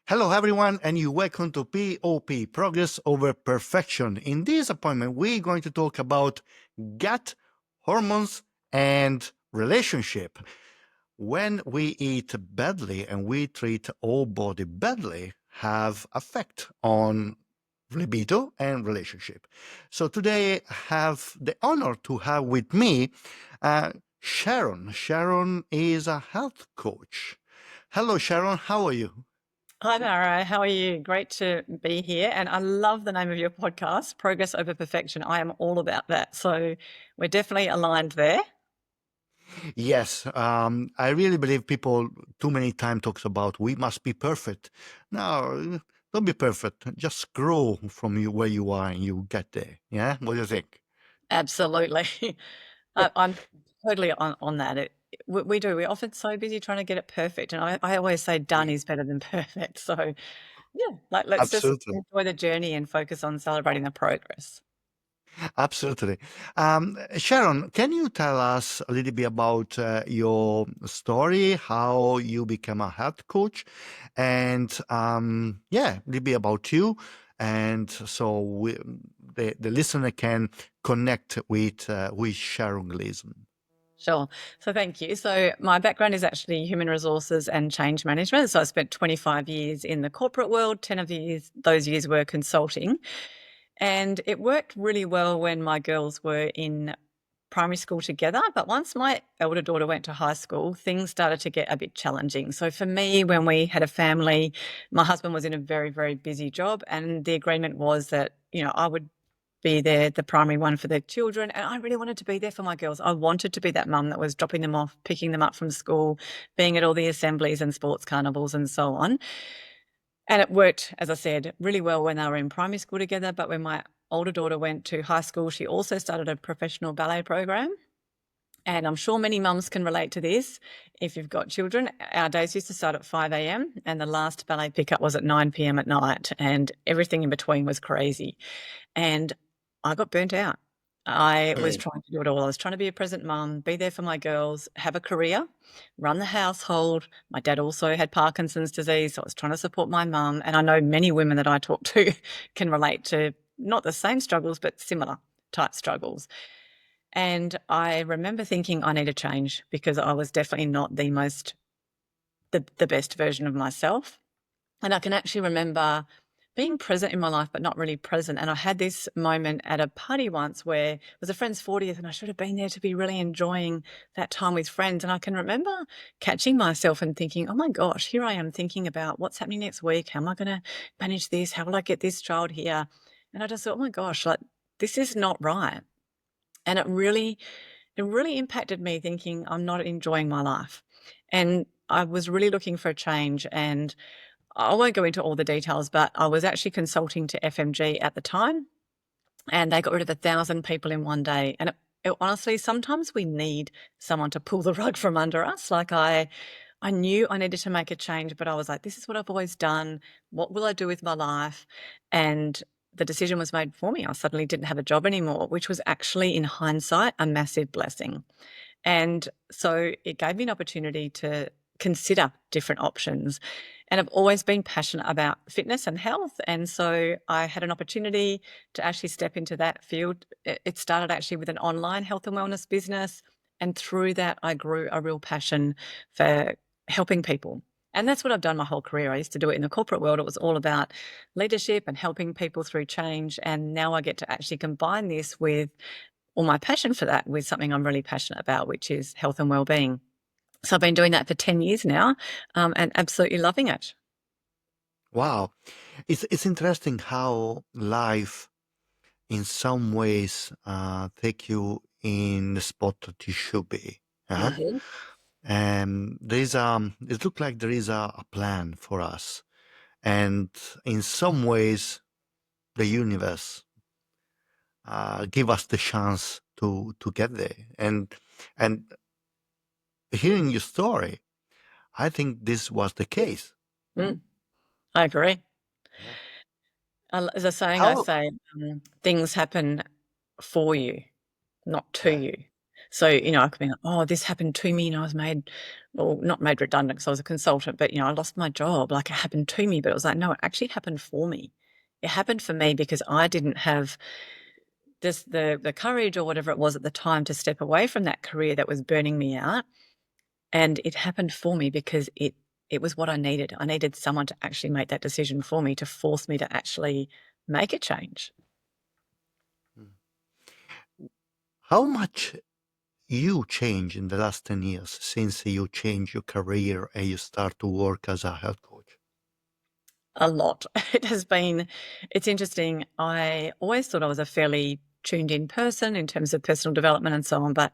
Hello, everyone, and you welcome to POP, Progress Over Perfection. In this appointment, we're going to talk about gut, hormones, and relationship. When we eat badly and we treat our body badly, have effect on libido and relationship. So today I have the honor to have with me Sharon. Sharon is a health coach. Hello, Sharon. How are you? Hi, Mara. How are you? Great to be here. And I love the name of your podcast, Progress Over Perfection. I am all about that. So we're definitely aligned there. Yes, I really believe people too many times talks about we must be perfect. No, don't be perfect. Just grow from you where you are and you get there. Yeah, what do you think? Absolutely. I'm totally on that. We do. We're often so busy trying to get it perfect. And I always say done Yeah. is better than perfect. So, yeah, let's just Absolutely. enjoy the journey and focus on celebrating the progress. Absolutely. Sharon, can you tell us a little bit about your story, how you became a health coach, and yeah, a little bit about you, and so the listener can connect with Sharon Gleason. Sure. So thank you. So my background is actually human resources and change management. So I spent 25 years in the corporate world, 10 of those years were consulting. And it worked really well when my girls were in primary school together. But once my elder daughter went to high school, things started to get a bit challenging. So for me, when we had a family, my husband was in a very, very busy job. And the agreement was that, I would be there, the primary one for the children. And I really wanted to be there for my girls. I wanted to be that mum that was dropping them off, picking them up from school, being at all the assemblies and sports carnivals and so on. And it worked, as I said, really well when they were in primary school together. But when my older daughter went to high school, she also started a professional ballet program. And I'm sure many mums can relate to this. If you've got children, our days used to start at 5 a.m. and the last ballet pickup was at 9 p.m. at night, and everything in between was crazy. And I got burnt out. I was Mm. trying to do it all. I was trying to be a present mum, be there for my girls, have a career, run the household. My dad also had Parkinson's disease, so I was trying to support my mum. And I know many women that I talk to can relate to not the same struggles, but similar type struggles. And I remember thinking I need a change because I was definitely not the best version of myself. And I can actually remember being present in my life, but not really present. And I had this moment at a party once where it was a friend's 40th, and I should have been there to be really enjoying that time with friends. And I can remember catching myself and thinking, oh my gosh, here I am thinking about what's happening next week. How am I going to manage this? How will I get this child here? And I just thought, oh my gosh, like this is not right. And it really impacted me thinking I'm not enjoying my life. And I was really looking for a change. And I won't go into all the details, but I was actually consulting to FMG at the time, and they got rid of 1,000 people in one day. And it honestly, sometimes we need someone to pull the rug from under us. Like I knew I needed to make a change, but I was like, this is what I've always done. What will I do with my life? And the decision was made for me. I suddenly didn't have a job anymore, which was actually, in hindsight, a massive blessing. And so it gave me an opportunity to consider different options. And I've always been passionate about fitness and health. And so I had an opportunity to actually step into that field. It started actually with an online health and wellness business. And through that, I grew a real passion for helping people. And that's what I've done my whole career. I used to do it in the corporate world. It was all about leadership and helping people through change. And now I get to actually combine this with or my passion for that with something I'm really passionate about, which is health and well-being. So I've been doing that for 10 years now, and absolutely loving it. Wow, it's interesting how life, in some ways, take you in the spot that you should be. Uh-huh. Mhm. And it looks like there is a plan for us. And in some ways, the universe give us the chance to get there. And hearing your story, I think this was the case. Mm, I agree. Yeah. As a saying I How? say, things happen for you, not to Yeah. you. So, I could be like, "Oh, this happened to me, and I was made," well, not made redundant because I was a consultant, but, I lost my job, like, it happened to me, but it was like, no, it actually happened for me. It happened for me because I didn't have this the courage or whatever it was at the time to step away from that career that was burning me out, and it happened for me because it was what I needed. I needed someone to actually make that decision for me, to force me to actually make a change. Mm. How much you changed in the last 10 years since you changed your career and you start to work as a health coach? A lot. It's interesting. I always thought I was a fairly tuned in person in terms of personal development and so on. But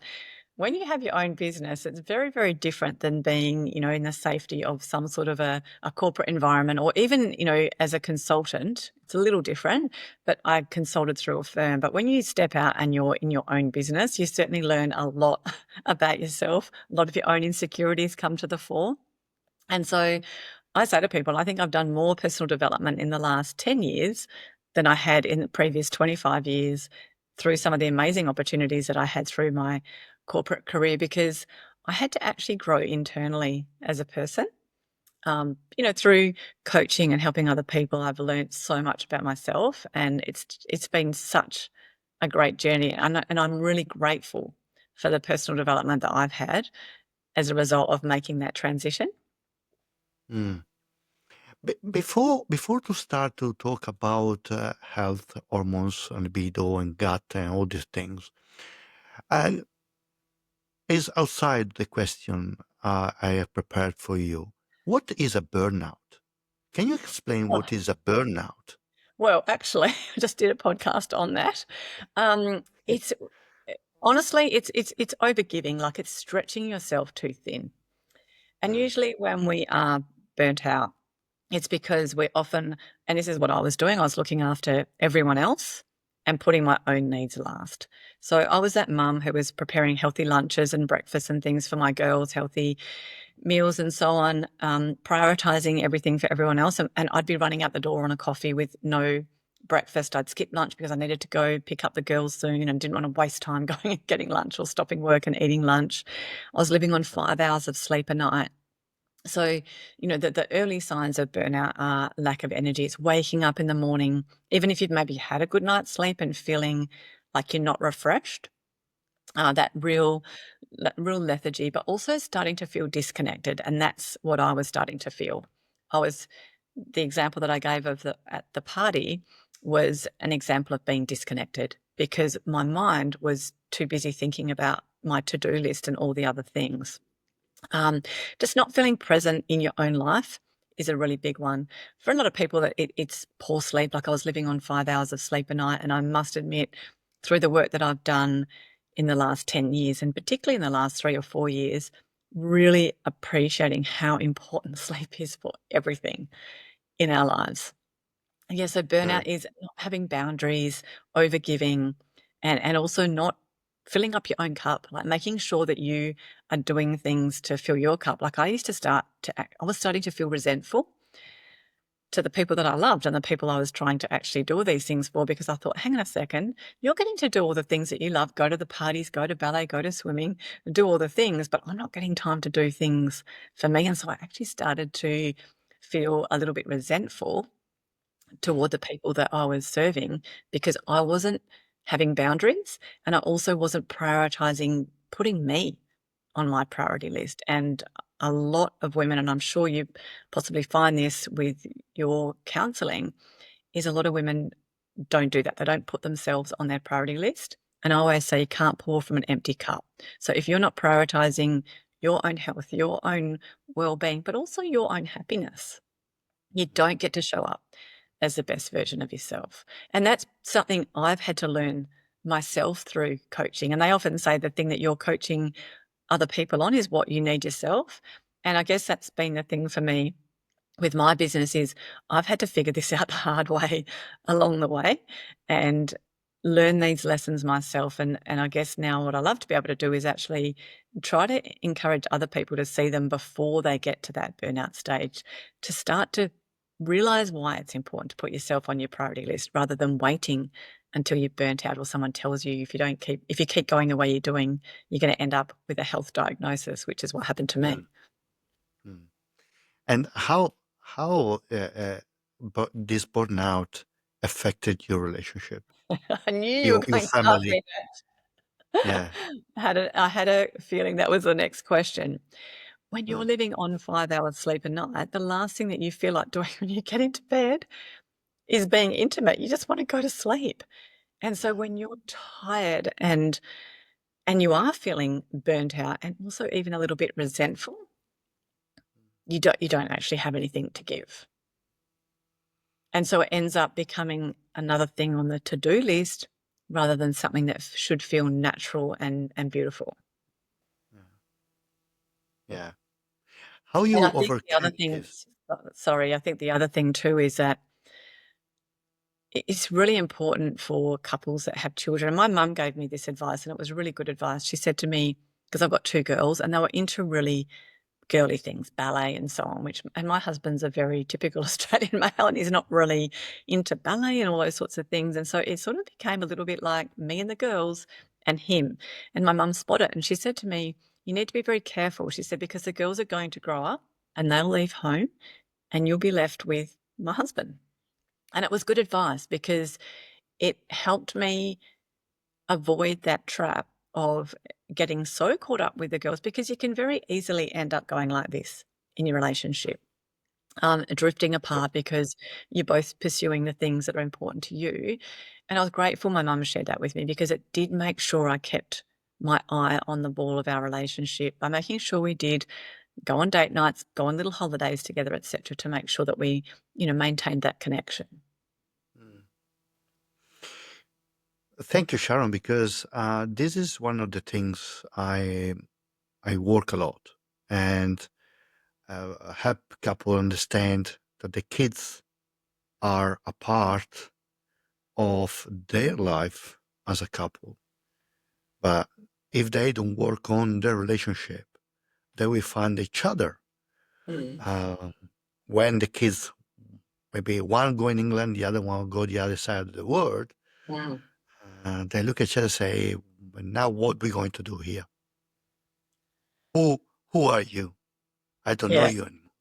when you have your own business, it's very, very different than being, in the safety of some sort of a corporate environment, or even, as a consultant, it's a little different, but I consulted through a firm. But when you step out and you're in your own business, you certainly learn a lot about yourself. A lot of your own insecurities come to the fore. And so I say to people, I think I've done more personal development in the last 10 years than I had in the previous 25 years through some of the amazing opportunities that I had through my corporate career, because I had to actually grow internally as a person. Through coaching and helping other people, I've learned so much about myself, and it's been such a great journey. And I'm really grateful for the personal development that I've had as a result of making that transition. Mm. Before to start to talk about health, hormones, and libido, and gut, and all these things, uh, is outside the question I have prepared for you. What is a burnout? Can you explain Oh, what is a burnout? well, actually, I just did a podcast on that. It's honestly, it's overgiving, like it's stretching yourself too thin. And Mm, usually when we are burnt out, it's because we're often, and this is what I was doing, I was looking after everyone else and putting my own needs last. So I was that mum who was preparing healthy lunches and breakfasts and things for my girls, healthy meals and so on, prioritizing everything for everyone else. And I'd be running out the door on a coffee with no breakfast. I'd skip lunch because I needed to go pick up the girls soon and didn't want to waste time going and getting lunch or stopping work and eating lunch. I was living on 5 hours of sleep a night. So, the early signs of burnout are lack of energy. It's waking up in the morning, even if you've maybe had a good night's sleep, and feeling like you're not refreshed, that real lethargy, but also starting to feel disconnected, and that's what I was starting to feel. I was The example that I gave of the at the party was an example of being disconnected, because my mind was too busy thinking about my to-do list and all the other things. Um, just not feeling present in your own life is a really big one. For a lot of people, it's poor sleep. Like, I was living on 5 hours of sleep a night, and I must admit, through the work that I've done in the last 10 years, and particularly in the last 3 or 4 years, really appreciating how important sleep is for everything in our lives. Yeah, so burnout correct. is not having boundaries, overgiving, and also not filling up your own cup, like making sure that you are doing things to fill your cup. Like, I used to start to act, I was starting to feel resentful to the people that I loved and the people I was trying to actually do all these things for, because I thought, hang on a second, you're getting to do all the things that you love, go to the parties, go to ballet, go to swimming, do all the things, but I'm not getting time to do things for me. And so I actually started to feel a little bit resentful toward the people that I was serving, because I wasn't having boundaries, and I also wasn't prioritizing putting me on my priority list. And a lot of women, and I'm sure you possibly find this with your counseling, is a lot of women don't do that. They don't put themselves on their priority list. And I always say you can't pour from an empty cup. So if you're not prioritizing your own health, your own well-being, but also your own happiness, you don't get to show up as the best version of yourself. And that's something I've had to learn myself through coaching. And they often say the thing that you're coaching other people on is what you need yourself. And I guess that's been the thing for me with my business, is I've had to figure this out the hard way along the way and learn these lessons myself. And I guess now what I love to be able to do is actually try to encourage other people to see them before they get to that burnout stage, to start to realize why it's important to put yourself on your priority list rather than waiting until you're burnt out or someone tells you if you keep going the way you're doing, you're going to end up with a health diagnosis, which is what happened to me. Mm. And how this burnout affected your relationship, I knew you were your going to ask family? me Yeah. that. I had a feeling that was the next question. When you're Mm. living on 5 hours sleep a night, the last thing that you feel like doing when you get into bed is being intimate. You just want to go to sleep. And so when you're tired and you are feeling burnt out and also even a little bit resentful, you don't actually have anything to give. And so it ends up becoming another thing on the to-do list rather than something that should feel natural and beautiful. Yeah. Yeah. How And you I think the other overcame thing, this? sorry, I think the other thing too is that it's really important for couples that have children. And my mum gave me this advice, and it was really good advice. She said to me, because I've got 2 girls, and they were into really girly things, ballet and so on, and my husband's a very typical Australian male, and he's not really into ballet and all those sorts of things. And so it sort of became a little bit like me and the girls and him. And my mum spotted it, and she said to me, "You need to be very careful." She said, "Because the girls are going to grow up and they'll leave home, and you'll be left with my husband." And it was good advice because it helped me avoid that trap of getting so caught up with the girls, because you can very easily end up going like this in your relationship, drifting apart because you're both pursuing the things that are important to you. And I was grateful my mum shared that with me, because it did make sure I kept my eye on the ball of our relationship by making sure we did go on date nights, go on little holidays together, etc., to make sure that we, maintained that connection. Mm. Thank you, Sharon, because this is one of the things I work a lot and help couple understand that the kids are a part of their life as a couple. But if they don't work on their relationship, they will find each other. When the kids, maybe one go in England, the other one go the other side of the world, they look at each other and say, now what we going to do here? Who are you? I don't know Yeah, you anymore.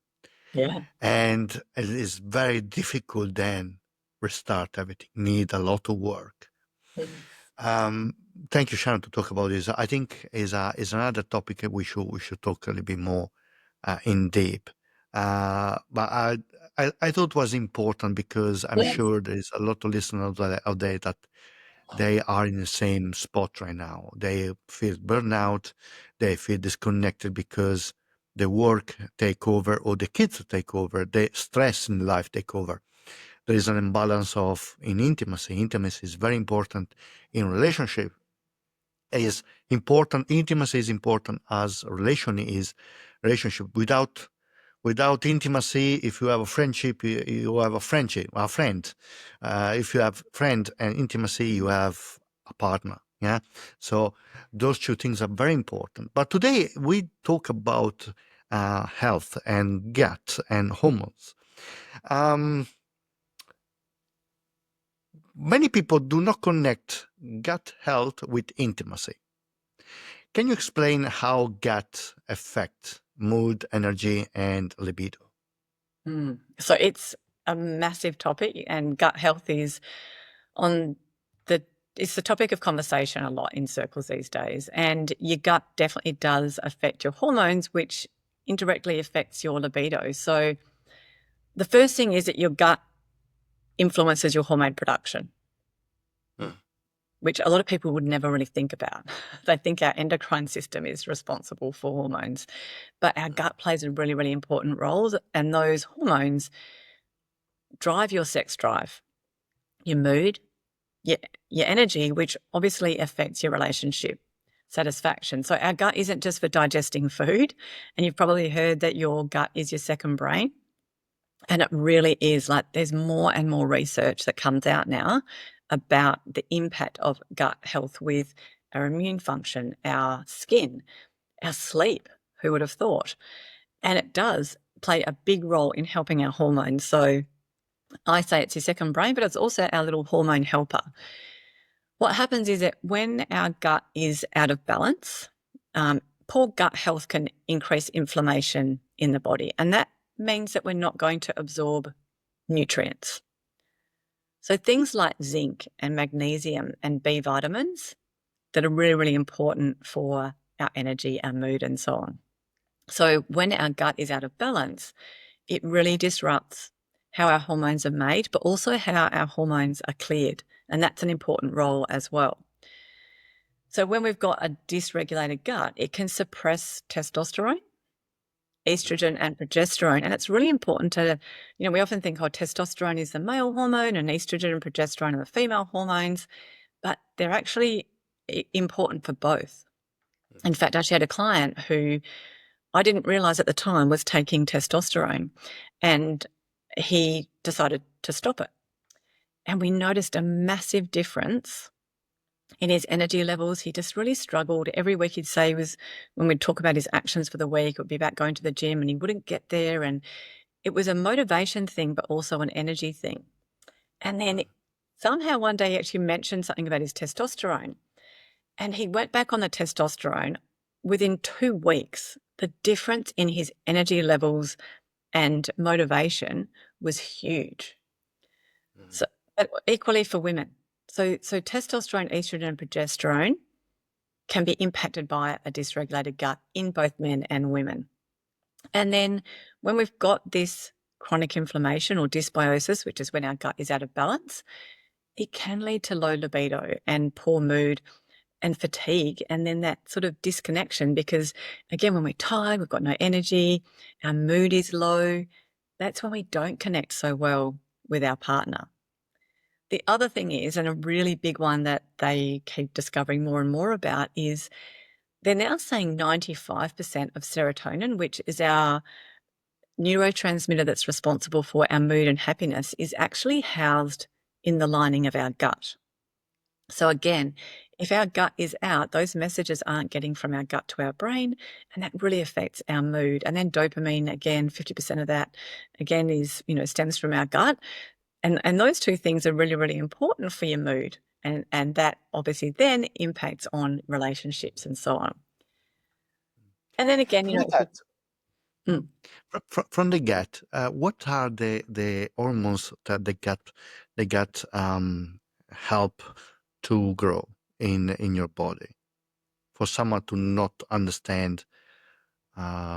yeah. And it is very difficult then restart everything. Need a lot of work. Um, Thank you, Sharon, to talk about this. I think is another topic that we should talk a little bit more in deep. But I thought was important because I'm Yeah. sure there's a lot of listeners out there that they are in the same spot right now. They feel burnout, they feel disconnected because the work take over or the kids take over, the stress in life take over. There is an imbalance in intimacy. Intimacy is very important in relationship. Is important. Intimacy is important as relationship. Without intimacy, if you have a friendship, you have a friendship, a friend. If you have friend and intimacy, you have a partner. Yeah. So those two things are very important. But today we talk about health and gut and hormones. Um, Many people do not connect gut health with intimacy. Can you explain how gut affects mood, energy, and libido? So it's a massive topic, and gut health is on the it's the topic of conversation a lot in circles these days. And your gut definitely does affect your hormones, which indirectly affects your libido. So the first thing is that your gut influences your hormone production, Mm. which a lot of people would never really think about. They think our endocrine system is responsible for hormones, but our gut plays a really, really important role. And those hormones drive your sex drive, your mood, your, your energy, which obviously affects your relationship satisfaction. So our gut isn't just for digesting food. And you've probably heard that your gut is your second brain. And it really is. Like, there's more and more research that comes out now about the impact of gut health with our immune function, our skin, our sleep. Who would have thought? And it does play a big role in helping our hormones. So I say it's your second brain, but it's also our little hormone helper. What happens is that when our gut is out of balance, poor gut health can increase inflammation in the body, and that means that we're not going to absorb nutrients. So things like zinc and magnesium and B vitamins that are really, really important for our energy, our mood, and so on. So when our gut is out of balance, it really disrupts how our hormones are made, but also how our hormones are cleared. And that's an important role as well. So when we've got a dysregulated gut, it can suppress testosterone, estrogen, and progesterone. And it's really important to, we often think, testosterone is the male hormone and estrogen and progesterone are the female hormones, but they're actually important for both. In fact, I actually had a client who I didn't realize at the time was taking testosterone, and he decided to stop it. And we noticed a massive difference in his energy levels. He just really struggled. Every week he'd say when we'd talk about his actions for the week, it would be about going to the gym and he wouldn't get there. And it was a motivation thing, but also an energy thing. And then somehow one day he actually mentioned something about his testosterone. And he went back on the testosterone. Within 2 weeks, the difference in his energy levels and motivation was huge. So, but equally for women. So testosterone, estrogen, and progesterone can be impacted by a dysregulated gut in both men and women. And then when we've got this chronic inflammation or dysbiosis, which is when our gut is out of balance, it can lead to low libido and poor mood and fatigue, and then that sort of disconnection, because again, when we're tired, we've got no energy, our mood is low, that's when we don't connect so well with our partner. The other thing is, and a really big one that they keep discovering more and more about, is they're now saying 95% of serotonin, which is our neurotransmitter that's responsible for our mood and happiness, is actually housed in the lining of our gut. So again, if our gut is out, those messages aren't getting from our gut to our brain, and that really affects our mood. And then dopamine, again, 50% of that, again, is, stems from our gut. And those two things are really, really important for your mood. And that obviously then impacts on relationships and so on. And then again, From the gut, what are the hormones that the gut help to grow in your body? For someone to not understand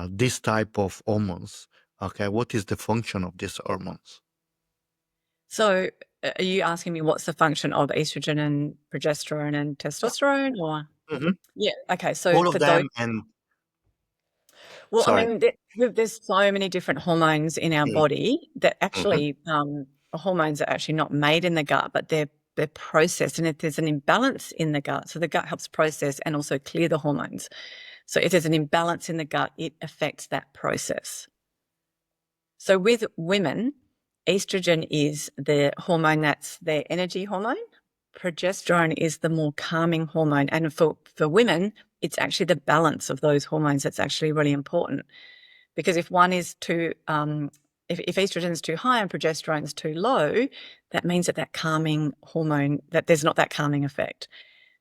this type of hormones, okay, what is the function of these hormones? So are you asking me what's the function of estrogen and progesterone and testosterone, or? Yeah. Okay. So All for of them, and well, I sorry. mean, there's so many different hormones in our body that actually are hormones that are actually not made in the gut, but they're processed. And if there's an imbalance in the gut, so the gut helps process and also clear the hormones. So if there's an imbalance in the gut, it affects that process. So with women, estrogen is the hormone that's their energy hormone. Progesterone is the more calming hormone. And for women, it's actually the balance of those hormones that's actually really important. Because if one is too, if estrogen is too high and progesterone is too low, that means that calming hormone, that there's not that calming effect.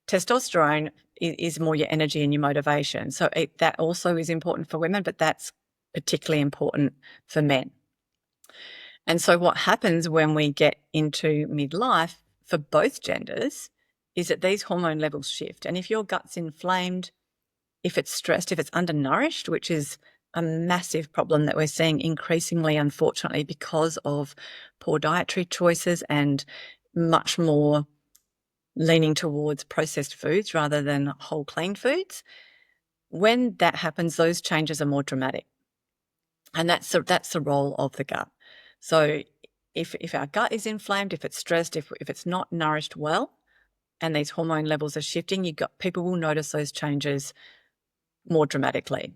Testosterone is more your energy and your motivation. So that also is important for women, but that's particularly important for men. And so what happens when we get into midlife for both genders is that these hormone levels shift. And if your gut's inflamed, if it's stressed, if it's undernourished, which is a massive problem that we're seeing increasingly, unfortunately, because of poor dietary choices and much more leaning towards processed foods rather than whole clean foods. When that happens, those changes are more dramatic. And that's the role of the gut. So if our gut is inflamed, if it's stressed, if it's not nourished well, and these hormone levels are shifting, people will notice those changes more dramatically.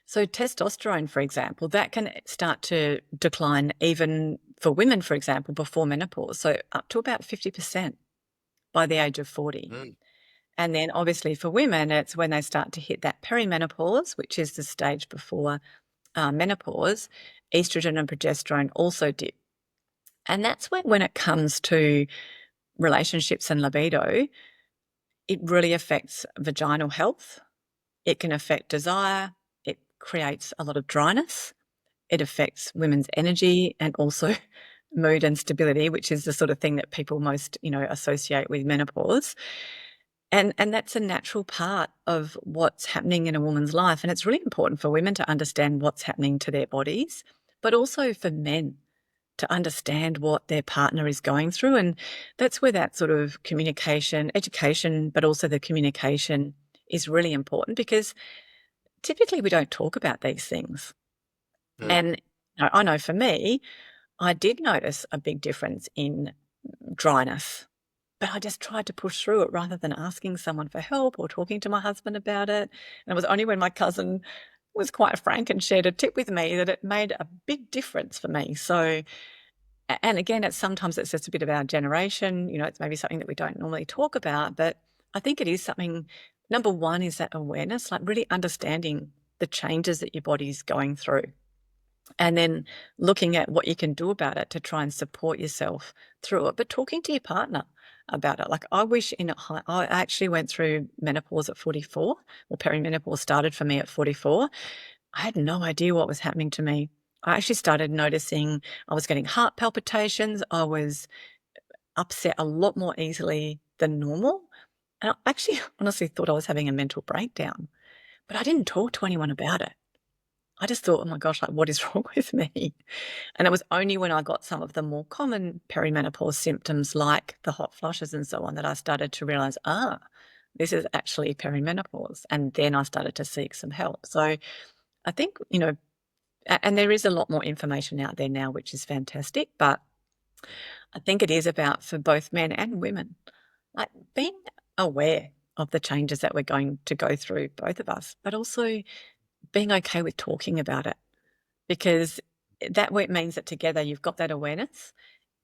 So testosterone, for example, that can start to decline even for women, for example, before menopause. So up to about 50% by the age of 40. And then obviously for women, it's when they start to hit that perimenopause, which is the stage before menopause, estrogen and progesterone also dip. And that's when it comes to relationships and libido, it really affects vaginal health. It can affect desire. It creates a lot of dryness. It affects women's energy and also mood and stability, which is the sort of thing that people most, associate with menopause. And that's a natural part of what's happening in a woman's life. And it's really important for women to understand what's happening to their bodies, but also for men to understand what their partner is going through. And that's where that sort of communication, education, but also the communication is really important, because typically we don't talk about these things. Mm. And I know for me, I did notice a big difference in dryness, but I just tried to push through it rather than asking someone for help or talking to my husband about it. And it was only when my cousin was quite frank and shared a tip with me that it made a big difference for me. So, and again, sometimes it's just a bit of our generation, it's maybe something that we don't normally talk about, but I think it is something. Number one is that awareness, like really understanding the changes that your body's going through, and then looking at what you can do about it to try and support yourself through it, but talking to your partner about it. Like I actually went through menopause at 44, or perimenopause started for me at 44. I had no idea what was happening to me. I actually started noticing I was getting heart palpitations. I was upset a lot more easily than normal. And I actually honestly thought I was having a mental breakdown, but I didn't talk to anyone about it. I just thought, oh my gosh, like what is wrong with me? And it was only when I got some of the more common perimenopause symptoms, like the hot flushes and so on, that I started to realize, this is actually perimenopause. And then I started to seek some help. So I think, and there is a lot more information out there now, which is fantastic. But I think it is about, for both men and women, like being aware of the changes that we're going to go through, both of us, but also being okay with talking about it, because that way it means that together you've got that awareness,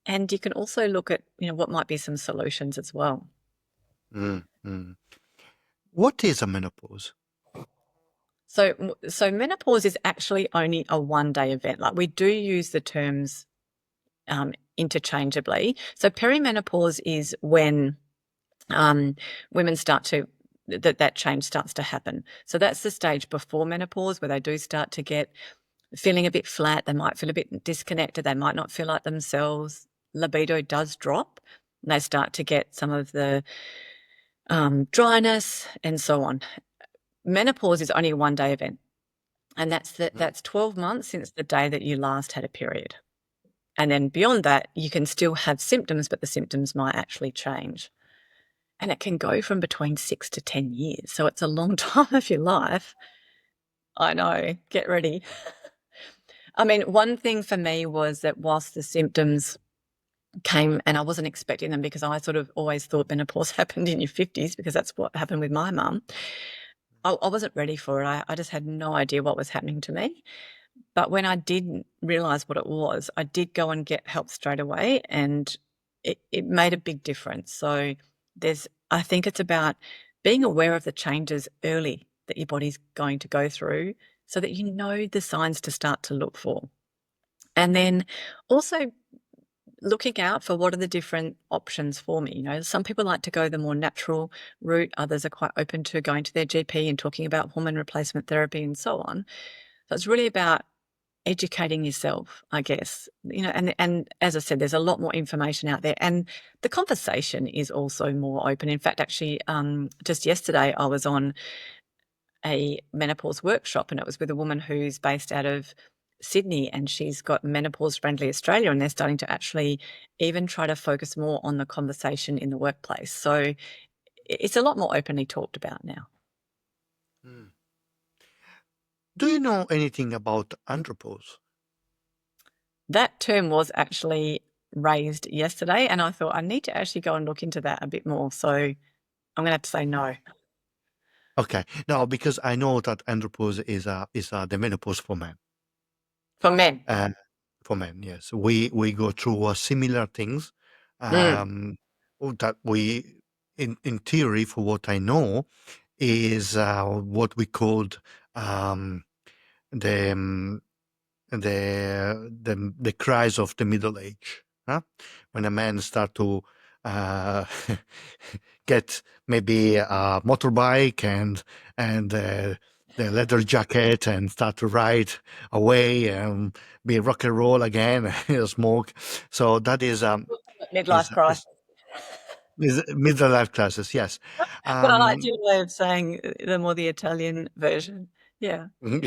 and you can also look at, what might be some solutions as well. Mm, mm. What is a menopause? So menopause is actually only a one-day event. Like we do use the terms interchangeably. So perimenopause is when women start to that change starts to happen. So that's the stage before menopause, where they do start to get feeling a bit flat. They might feel a bit disconnected. They might not feel like themselves. Libido does drop. And they start to get some of the dryness and so on. Menopause is only a one-day event, and that's 12 months since the day that you last had a period. And then beyond that, you can still have symptoms, but the symptoms might actually change. And it can go from between 6 to 10 years. So it's a long time of your life. I know, get ready. I mean, one thing for me was that whilst the symptoms came, and I wasn't expecting them, because I sort of always thought menopause happened in your 50s, because that's what happened with my mum. I wasn't ready for it. I just had no idea what was happening to me. But when I did realize what it was, I did go and get help straight away, and it made a big difference. So I think it's about being aware of the changes early that your body's going to go through, so that you know the signs to start to look for. And then also looking out for what are the different options for me. Some people like to go the more natural route. Others are quite open to going to their GP and talking about hormone replacement therapy and so on. So it's really about educating yourself, I guess, and as I said, there's a lot more information out there, and the conversation is also more open. In fact, actually, just yesterday I was on a menopause workshop, and it was with a woman who's based out of Sydney, and she's got Menopause Friendly Australia, and they're starting to actually even try to focus more on the conversation in the workplace. So it's a lot more openly talked about now. Mm. Do you know anything about andropause? That term was actually raised yesterday, and I thought I need to actually go and look into that a bit more. So I'm going to have to say no. Okay, no, because I know that andropause is the menopause for men. For men. For men, yes, we go through similar things. Mm. That we, in theory, for what I know, is what we called the um, the cries of the middle age. Huh? When a man start to uh, get maybe a motorbike and the leather jacket and start to ride away and be rock and roll again, smoke. So that Midlife crisis. is middle life crisis. Yes. But I like Um, your way of saying the more the Italian version. Yeah. But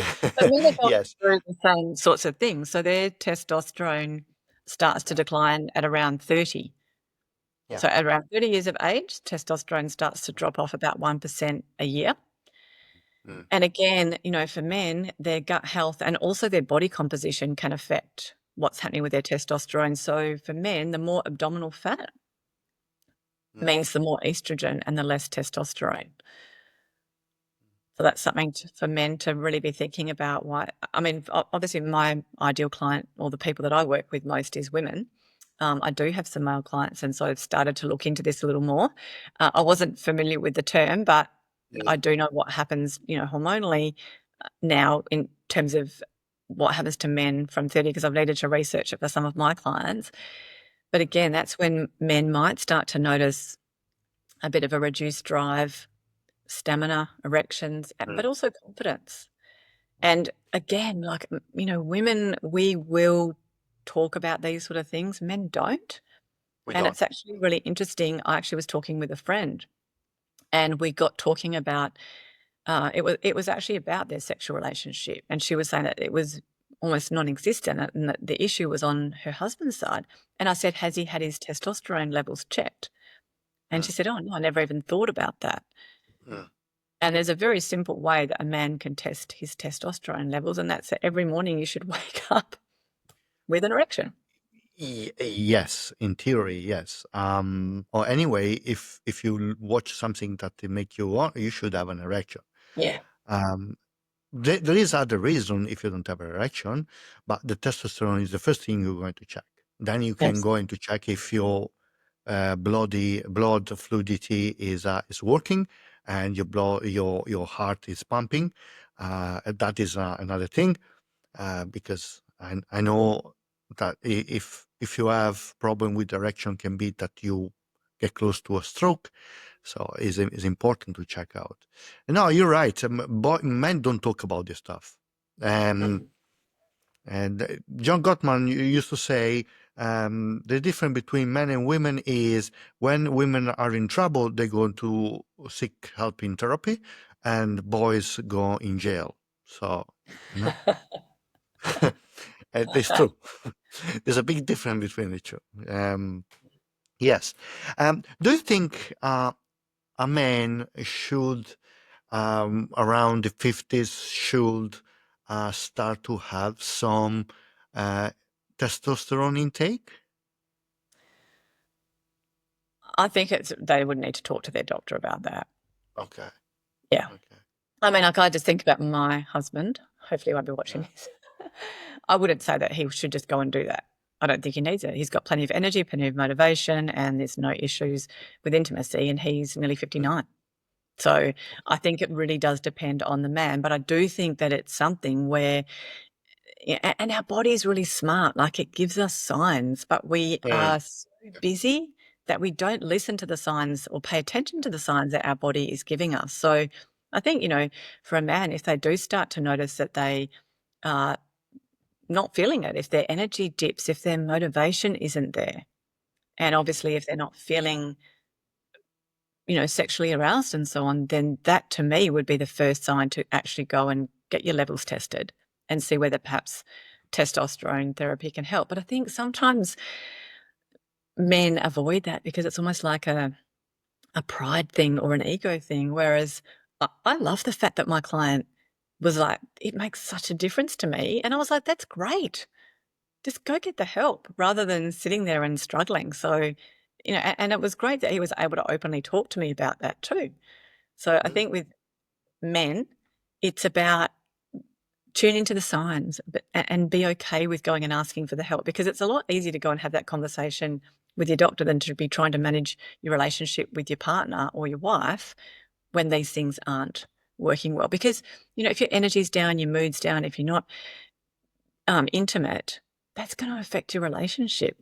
men are going yes. through the same sorts of things. So their testosterone starts to decline at around 30. Yeah. So at around 30 years of age, testosterone starts to drop off about 1% a year. Mm. And again, for men, their gut health and also their body composition can affect what's happening with their testosterone. So for men, the more abdominal fat Mm. means the more estrogen and the less testosterone. So that's something for men to really be thinking about. Why? I mean, obviously, my ideal client or the people that I work with most is women. I do have some male clients, and so I've started to look into this a little more. I wasn't familiar with the term, but I do know what happens, hormonally now in terms of what happens to men from 30, because I've needed to research it for some of my clients. But again, that's when men might start to notice a bit of a reduced drive, stamina, erections, but also confidence. And again, like, women, we will talk about these sort of things. Men don't. We And don't. it's actually really interesting. I actually was talking with a friend and we got talking about it was actually about their sexual relationship. And she was saying that it was almost non-existent and that the issue was on her husband's side. And I said, has he had his testosterone levels checked? And she said, oh, no, I never even thought about that. Mm. And there's a very simple way that a man can test his testosterone levels, and that's that every morning you should wake up with an erection. Yes, in theory, yes. Or anyway, if you watch something that they make you want, you should have an erection. Yeah. Um, there is other reason if you don't have an erection, but the testosterone is the first thing you're going to check. Then you can Yes. go in to check if your blood fluidity is working and your heart is pumping. That is another thing because I know that if you have problem with erection, can be that you get close to a stroke. So it's important to check out. No, you're right. Men don't talk about this stuff. And John Gottman used to say the difference between men and women is when women are in trouble, they go to seek help in therapy, and boys go in jail. So, you know, it's true. There's a big difference between the two. Yes. Do you think a man should, around the 50s, should start to have some uh, testosterone intake? I think they would need to talk to their doctor about that. Okay. Yeah. Okay. I mean, like, I just think about my husband. Hopefully, he won't be watching Yeah. this. I wouldn't say that he should just go and do that. I don't think he needs it. He's got plenty of energy, plenty of motivation, and there's no issues with intimacy, and he's nearly 59. So I think it really does depend on the man, but I do think that it's something where and our body is really smart, like, it gives us signs, but we Mm. are so busy that we don't listen to the signs or pay attention to the signs that our body is giving us. So I think, for a man, if they do start to notice that they are not feeling it, if their energy dips, if their motivation isn't there, and obviously if they're not feeling, sexually aroused and so on, then that to me would be the first sign to actually go and get your levels tested and see whether perhaps testosterone therapy can help. But I think sometimes men avoid that because it's almost like a pride thing or an ego thing. Whereas I love the fact that my client was like, it makes such a difference to me. And I was like, that's great. Just go get the help rather than sitting there and struggling. So, and it was great that he was able to openly talk to me about that too. So I Mm. think with men, it's about tune into the signs and be okay with going and asking for the help, because it's a lot easier to go and have that conversation with your doctor than to be trying to manage your relationship with your partner or your wife when these things aren't working well. Because, if your energy's down, your mood's down, if you're not intimate, that's going to affect your relationship.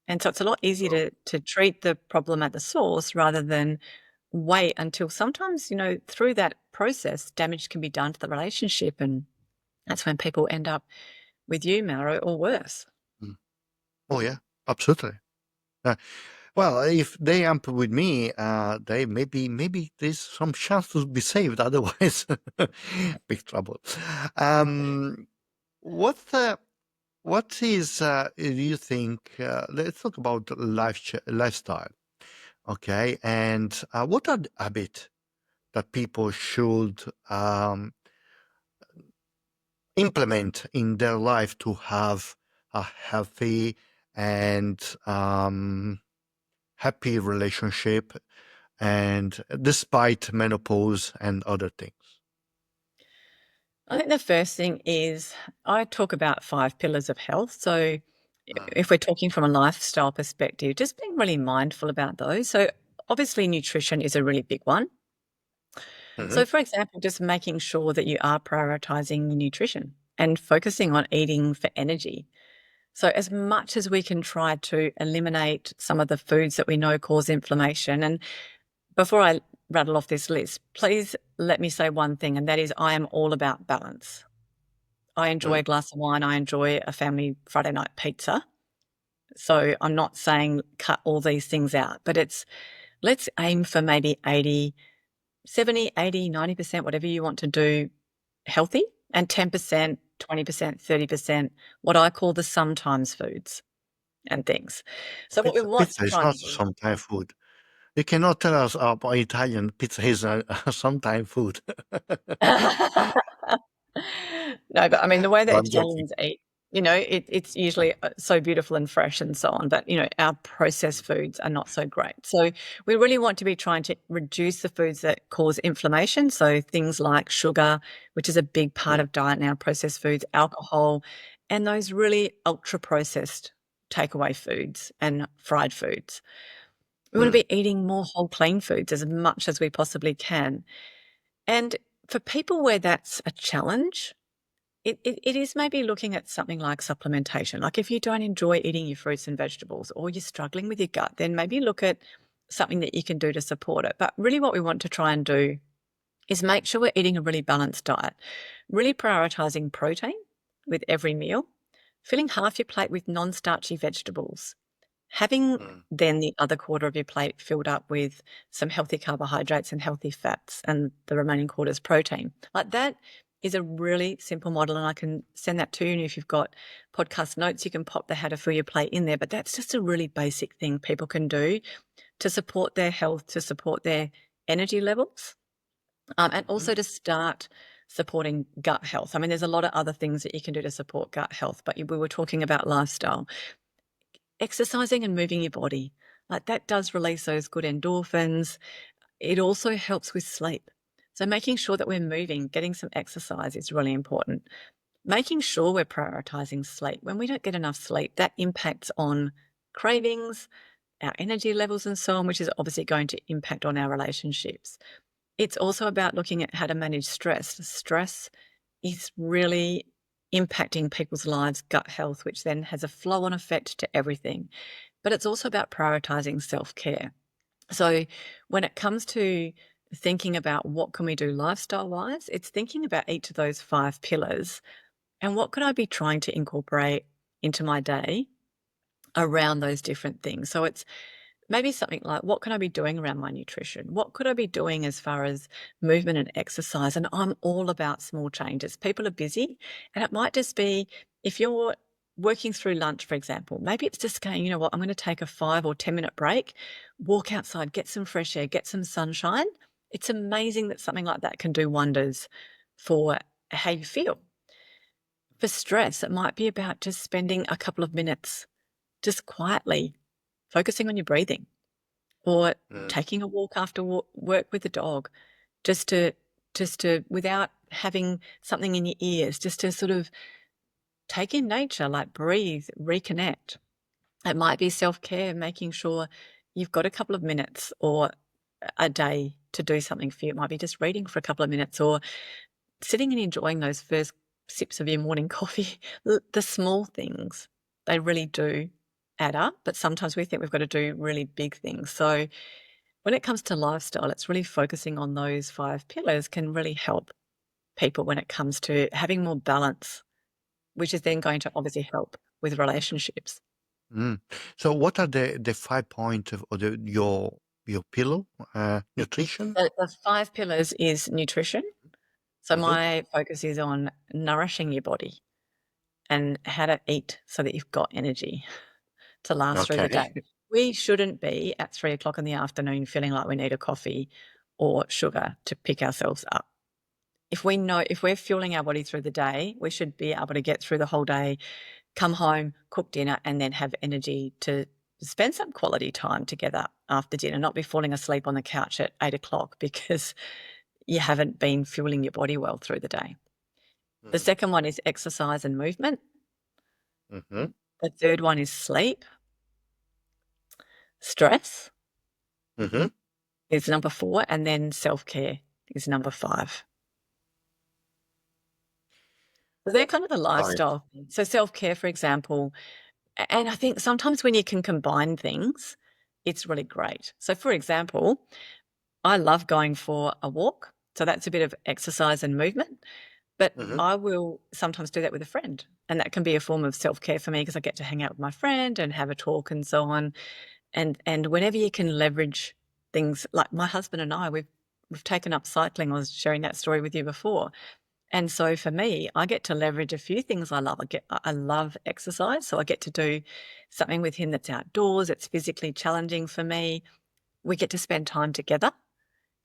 And so it's a lot easier True. to treat the problem at the source rather than wait until sometimes, through that process, damage can be done to the relationship. And that's when people end up with you, Mel, or worse. Mm. Oh yeah, absolutely. Uh, well, if they amp with me, they maybe there's some chance to be saved. Otherwise, big trouble. Um, what what is do you think? Let's talk about lifestyle. Okay, and what are the habits that people should implement in their life to have a healthy and happy relationship, and despite menopause and other things? I think the first thing is I talk about 5 pillars of health. So Mm. if we're talking from a lifestyle perspective, just being really mindful about those. So obviously nutrition is a really big one. Mhm. So for example, just making sure that you are prioritizing your nutrition and focusing on eating for energy. So as much as we can try to eliminate some of the foods that we know cause inflammation, and before I rattle off this list, please let me say one thing, and that is I am all about balance. I enjoy Mm. a glass of wine. I enjoy a family Friday night pizza. So I'm not saying cut all these things out, but let's aim for maybe 80, 70, 80, 90%, whatever you want to do healthy, and 10%, 20%, 30%, what I call the sometimes foods and things. So what we want to Pizza is try not and do. sometime food. You cannot tell us about Italian pizza is a sometime food. No, but I mean, the way No, that I'm joking. Italians eat, it's usually so beautiful and fresh and so on, but, our processed foods are not so great. So we really want to be trying to reduce the foods that cause inflammation. So things like sugar, which is a big part Mm, of diet now, processed foods, alcohol, and those really ultra processed takeaway foods and fried foods. We want to mm, be eating more whole clean foods as much as we possibly can. And for people where that's a challenge, it is maybe looking at something like supplementation. Like if you don't enjoy eating your fruits and vegetables or you're struggling with your gut, then maybe look at something that you can do to support it. But really, what we want to try and do is make sure we're eating a really balanced diet, really prioritizing protein with every meal, filling half your plate with non starchy vegetables, having mm, then the other quarter of your plate filled up with some healthy carbohydrates and healthy fats, and the remaining quarter is protein. Like that is a really simple model, and I can send that to you. And if you've got podcast notes, you can pop the how to fill your plate in there. But that's just a really basic thing people can do to support their health, to support their energy levels, and mhm, also to start supporting gut health. I mean, there's a lot of other things that you can do to support gut health, but we were talking about lifestyle. Exercising and moving your body, like that does release those good endorphins. It also helps with sleep. So making sure that we're moving, getting some exercise is really important. Making sure we're prioritizing sleep. When we don't get enough sleep, that impacts on cravings, our energy levels and so on, which is obviously going to impact on our relationships. It's also about looking at how to manage stress. Stress is really impacting people's lives, gut health, which then has a flow on effect to everything. But it's also about prioritizing self care. So when it comes to thinking about what can we do lifestyle wise, it's thinking about each of those 5 pillars and what could I be trying to incorporate into my day around those different things. So it's maybe something like, what can I be doing around my nutrition? What could I be doing as far as movement and exercise? And I'm all about small changes. People are busy, and it might just be if you're working through lunch, for example, maybe it's just going, you know what, I'm going to take a 5 or 10 minute break, walk outside, get some fresh air, get some sunshine. It's amazing that something like that can do wonders for how you feel. For stress, it might be about just spending a couple of minutes just quietly focusing on your breathing or mm, taking a walk after work with the dog, just to without having something in your ears, just to sort of take in nature, like breathe, reconnect. It might be self-care, making sure you've got a couple of minutes or a day to do something for you. It might be just reading for a couple of minutes or sitting and enjoying those first sips of your morning coffee. The small things, they really do add up, but sometimes we think we've got to do really big things. So when it comes to lifestyle, it's really focusing on those 5 pillars can really help people when it comes to having more balance, which is then going to obviously help with relationships. Mm. So what are the 5 points of your pillow? Nutrition? The 5 pillars is nutrition. So Hmm. my focus is on nourishing your body and how to eat so that you've got energy to last through the Okay. day. We shouldn't be at 3 o'clock in the afternoon feeling like we need a coffee or sugar to pick ourselves up. If we're fueling our body through the day, we should be able to get through the whole day, come home, cook dinner, and then have energy to spend some quality time together after dinner, not be falling asleep on the couch at 8 o'clock because you haven't been fueling your body well through the day. The second one is exercise and movement. Mm-hmm. The third one is sleep. Stress Mm-hmm. is number 4, and then self-care is number 5. So they're kind of the Right. lifestyle things. So self-care, for example, and I think sometimes when you can combine things, it's really great. So for example, I love going for a walk. So that's a bit of exercise and movement, but Mm-hmm. I will sometimes do that with a friend. And that can be a form of self-care for me because I get to hang out with my friend and have a talk and so on. And whenever you can leverage things like my husband and I, we've taken up cycling. I was sharing that story with you before. And so for me, I get to leverage a few things I love. I love exercise, so I get to do something with him that's outdoors. It's physically challenging for me. We get to spend time together,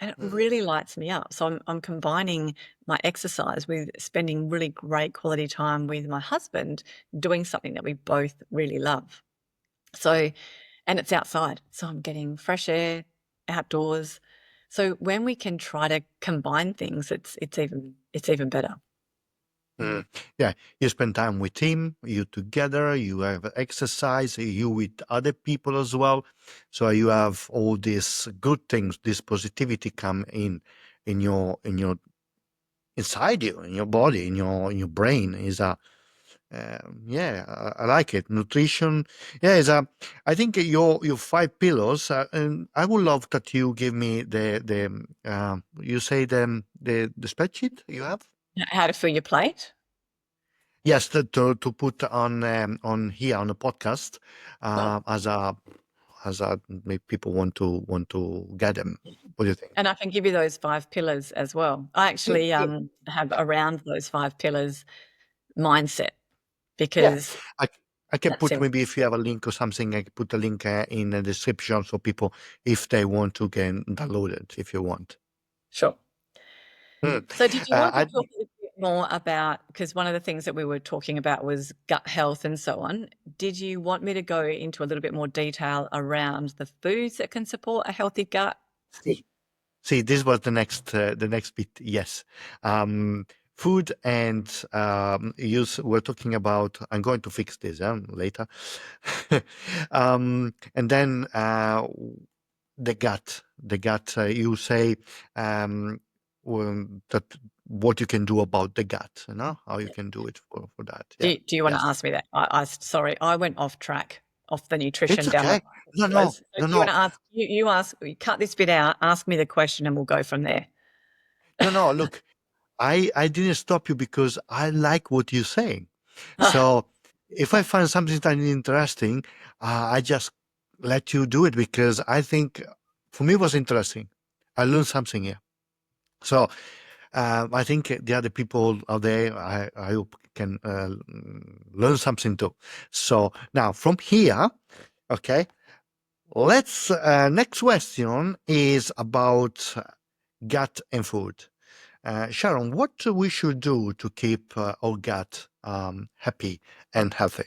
and it really lights me up. So I'm combining my exercise with spending really great quality time with my husband, doing something that we both really love. So, and it's outside, so I'm getting fresh air, outdoors. So when we can try to combine things, it's even better. Mm. Yeah, you spend time with him, you together, you have exercise, you with other people as well. So you have all these good things, this positivity come in your inside you, in your body, in your brain. Is a yeah, I like it. Nutrition, yeah, is a. I think your 5 pillars, and I would love that you give me the you say the spreadsheet you have. How to fill your plate? Yes, to put on here on the podcast, Sure. as a maybe people want to get them. What do you think? And I can give you those 5 pillars as well. I Good, actually, good. have around those 5 pillars mindset Yeah, because I I can that's put simple. maybe if you have a link or something, I can put a link in the description so people, if they want to, can download it if you want. Sure. Mm. So did you want to I talk a little bit more about, because one of the things that we were talking about was gut health and so on. Did you want me to go into a little bit more detail around the foods that can support a healthy gut? see. See, this was the next bit. Yes, food and use. We're talking about. I'm going to fix this later, and then the gut. The gut. You say that what you can do about the gut. You know how you can do it for that. Do Yeah. do you wanna Yes. ask me that? Sorry, I went off track, off the It's nutrition down the okay. No, no, so do no, you no, wanna ask you ask you cut this bit out, ask me the question, and we'll go from there. no, no. Look, I didn't stop you because I like what you're saying. So if I find something that is interesting, I just let you do it because I think for me it was interesting. I learned something here. So I think the other people out there, I hope can learn something too. So now from here, okay, let's next question is about gut and food. Sharon, what we should do to keep our gut happy and healthy?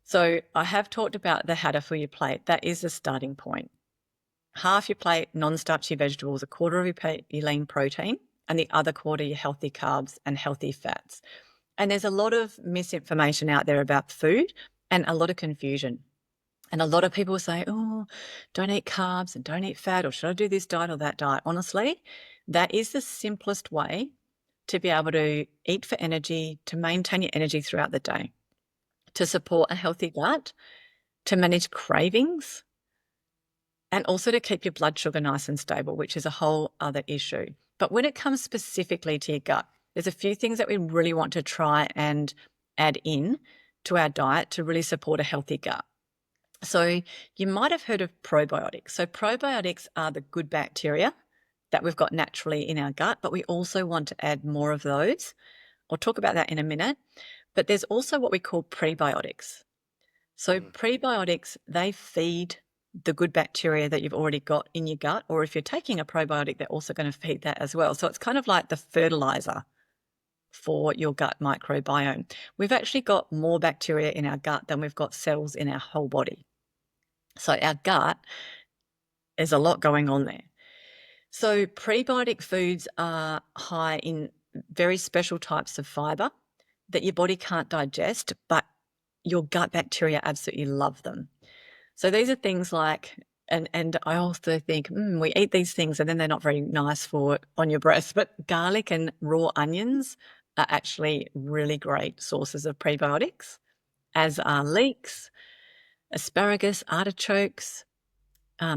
So, I have talked about the how to fill your plate. That is the starting point. Half your plate, non-starchy vegetables, a quarter of your plate, your lean protein, and the other quarter, your healthy carbs and healthy fats. And there's a lot of misinformation out there about food and a lot of confusion. And a lot of people say, oh, don't eat carbs and don't eat fat, or should I do this diet or that diet? Honestly, that is the simplest way to be able to eat for energy, to maintain your energy throughout the day, to support a healthy gut. to manage cravings, and also to keep your blood sugar nice and stable, which is a whole other issue. But when it comes specifically to your gut, there's a few things that we really want to try and add in to our diet to really support a healthy gut. So you might have heard of probiotics. So probiotics are the good bacteria that we've got naturally in our gut, but we also want to add more of those. I'll talk about that in a minute. But there's also what we call prebiotics. So prebiotics, they feed the good bacteria that you've already got in your gut, or if you're taking a probiotic, they're also going to feed that as well. So it's kind of like the fertilizer for your gut microbiome. We've actually got more bacteria in our gut than we've got cells in our whole body. So our gut, there's a lot going on there. So prebiotic foods are high in very special types of fiber that your body can't digest, but your gut bacteria absolutely love them. So these are things like, and I also think, we eat these things and then they're not very nice for on your breath, but garlic and raw onions are actually really great sources of prebiotics, as are leeks, asparagus, artichokes,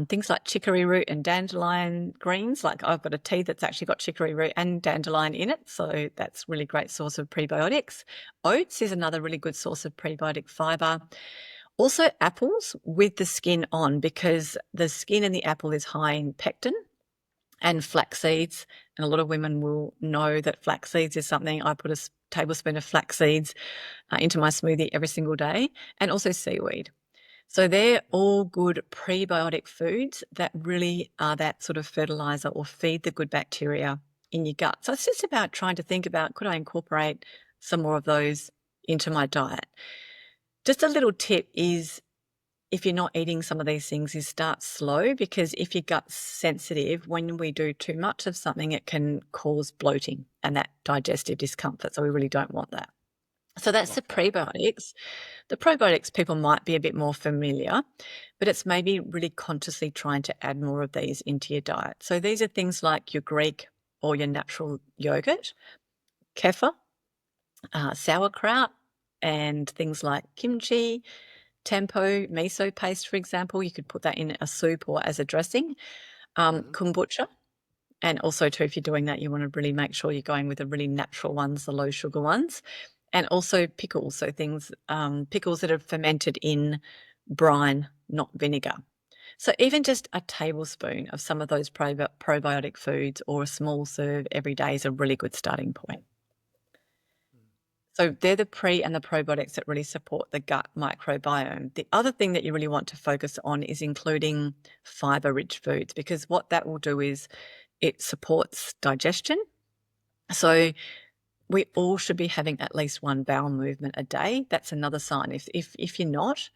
things like chicory root and dandelion greens. Like I've got a tea that's actually got chicory root and dandelion in it, so that's really great source of prebiotics. Oats is another really good source of prebiotic fiber. Also apples with the skin on, because the skin in the apple is high in pectin, and flax seeds. And a lot of women will know that flax seeds is something I put a tablespoon of flax seeds into my smoothie every single day, and also seaweed. So they're all good prebiotic foods that really are that sort of fertilizer or feed the good bacteria in your gut. So it's just about trying to think about, could I incorporate some more of those into my diet? Just a little tip is, if you're not eating some of these things, is start slow, because if your gut's sensitive, when we do too much of something, it can cause bloating and that digestive discomfort. So we really don't want that. So that's the prebiotics. The probiotics people might be a bit more familiar, but it's maybe really consciously trying to add more of these into your diet. So these are things like your Greek or your natural yogurt, kefir, sauerkraut, and things like kimchi, tempeh, miso paste, for example. You could put that in a soup or as a dressing. Kombucha. And also too, if you're doing that, you want to really make sure you're going with the really natural ones, the low sugar ones. And also pickles, so things, pickles that are fermented in brine, not vinegar. So even just a tablespoon of some of those probiotic foods or a small serve every day is a really good starting point. So they're the pre and the probiotics that really support the gut microbiome. The other thing that you really want to focus on is including fiber-rich foods, because what that will do is it supports digestion. So we all should be having at least one bowel movement a day. That's another sign. If you're not,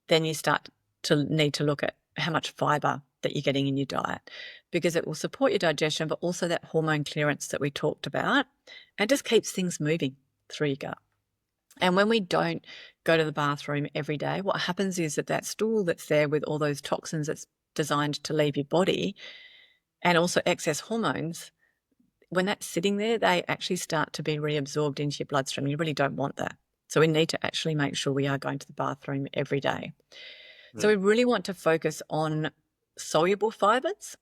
then you start to need to look at how much fiber that you're getting in your diet, because it will support your digestion, but also that hormone clearance that we talked about, and just keeps things moving through your gut. And when we don't go to the bathroom every day, what happens is that stool that's there with all those toxins that's designed to leave your body, and also excess hormones, when that's sitting there, they actually start to be reabsorbed into your bloodstream. You really don't want that. So we need to actually make sure we are going to the bathroom every day. So we really want to focus on soluble fibers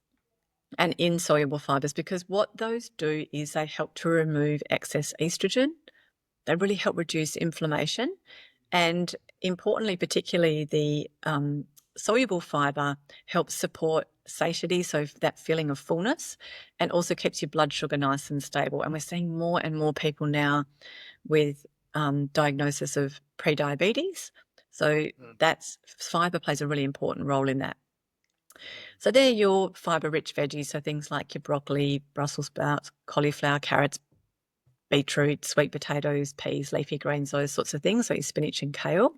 and insoluble fibers, because what those do is they help to remove excess estrogen. They really help reduce inflammation. And importantly, particularly the soluble fiber helps support satiety, so that feeling of fullness, and also keeps your blood sugar nice and stable. And we're seeing more and more people now with diagnosis of prediabetes. So that's fiber plays a really important role in that. So they're your fiber-rich veggies, so things like your broccoli, Brussels sprouts, cauliflower, carrots, beetroot, sweet potatoes, peas, leafy greens, those sorts of things, so your spinach and kale.